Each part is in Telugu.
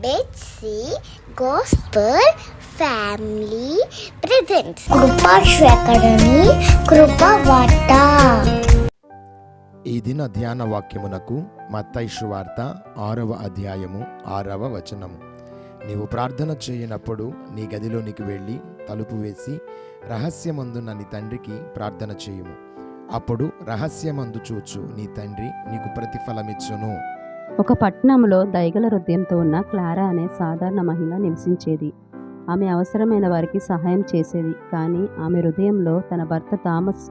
Let's see Gospel Family Presents Krupasri academy కృపవార్త. ఈ దిన ధ్యాన వాక్యమునకు మత్తయి సువార్త 6వ అధ్యాయము 6వ వచనము. నీవు ప్రార్థన చేయనప్పుడు నీ గదిలోనికి వెళ్ళి తలుపు వేసి రహస్యమందున్న నీ తండ్రికి ప్రార్థన చేయుము. అప్పుడు రహస్యమందు చూచు నీ తండ్రి నీకు ప్రతిఫలమిచ్చును. ఒక పట్టణంలో దయగల హృదయంతో ఉన్న క్లారా అనే సాధారణ మహిళ నివసించేది. ఆమె అవసరమైన వారికి సహాయం చేసేది, కానీ ఆమె హృదయంలో తన భర్త థామస్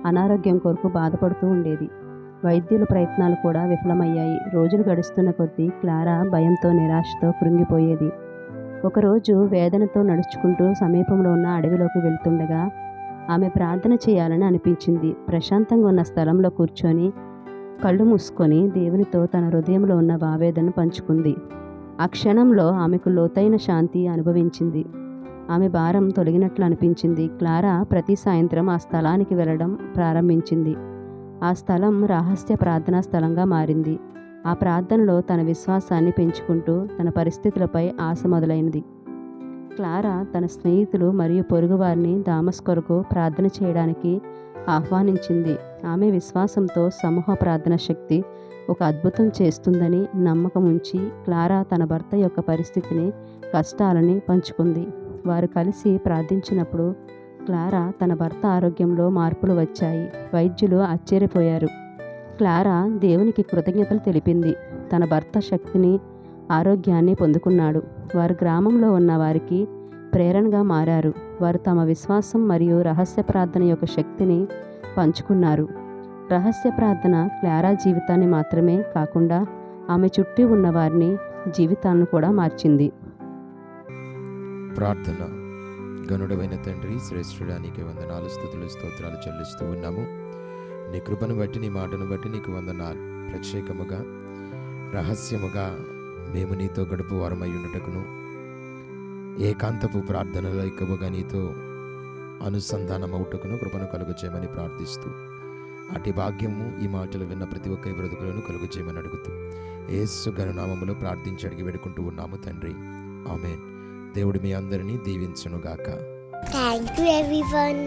అనారోగ్యం కొరకు బాధపడుతూ ఉండేది. వైద్యుల ప్రయత్నాలు కూడా విఫలమయ్యాయి. రోజులు గడుస్తున్న కొద్దీ క్లారా భయంతో నిరాశతో కృంగిపోయేది. ఒకరోజు వేదనతో నడుచుకుంటూ సమీపంలో ఉన్న అడవిలోకి వెళ్తుండగా ఆమె ప్రార్థన చేయాలని అనిపించింది. ప్రశాంతంగా ఉన్న స్థలంలో కూర్చొని కళ్ళు మూసుకొని దేవునితో తన హృదయంలో ఉన్న ఆవేదనను పంచుకుంది. ఆ క్షణంలో ఆమెకు లోతైన శాంతి అనుభవించింది. ఆమె భారం తొలగినట్లు అనిపించింది. క్లారా ప్రతి సాయంత్రం ఆ స్థలానికి వెళ్ళడం ప్రారంభించింది. ఆ స్థలం రహస్య ప్రార్థనా స్థలంగా మారింది. ఆ ప్రార్థనలో తన విశ్వాసాన్ని పెంచుకుంటూ తన పరిస్థితులపై ఆశ మొదలైనది. క్లారా తన స్నేహితులు మరియు పొరుగువారిని థామస్ కొరకు ప్రార్థన చేయడానికి ఆహ్వానించింది. ఆమె విశ్వాసంతో సమూహ ప్రార్థన శక్తి ఒక అద్భుతం చేస్తుందని నమ్మకం ఉంచి క్లారా తన భర్త యొక్క పరిస్థితిని, కష్టాలని పంచుకుంది. వారు కలిసి ప్రార్థించినప్పుడు క్లారా తన భర్త ఆరోగ్యంలో మార్పులు వచ్చాయి. వైద్యులు ఆశ్చర్యపోయారు. క్లారా దేవునికి కృతజ్ఞతలు తెలిపింది. తన భర్త శక్తిని, ఆరోగ్యాన్ని పొందుకున్నాడు. వారు గ్రామంలో ఉన్న వారికి ప్రేరణగా మారారు. వారు తమ విశ్వాసం మరియు రహస్య ప్రార్థన యొక్క శక్తిని పంచుకున్నారు. రహస్య ప్రార్థన క్లారా జీవితాన్ని మాత్రమే కాకుండా ఆమె చుట్టూ ఉన్న వారిని జీవితాలను కూడా మార్చింది. ప్రార్థన. గనుడవైన తండ్రి, శ్రేష్ఠుడా, నీకు వందనాలు, స్తుతులు, స్తోత్రాలు చెల్లిస్తూ ఉన్నాము. నీ కృపను బట్టి, నీ మాటను బట్టి నీకు వందనాలు. ప్రత్యేకముగా రహస్యముగా మేము నీతో గడుపు వారమై ఉండుటకును, ఏకాంతపు ప్రార్థనలో ఎక్కువగా నీతో అనుసంధానమవుటకును కృపను కలుగు చేయమని ప్రార్థిస్తూ, అటు భాగ్యము ఈ మాటలు విన్న ప్రతి ఒక్కరి బ్రతుకులను కలుగు చేయమని అడుగుతూ యేసు ఘననామములో ప్రార్థించి అడిగి వేడుకుంటూ ఉన్నాము తండ్రి. ఆమేన్. దేవుడు మీ అందరినీ దీవించునుగాక. Thank you everyone.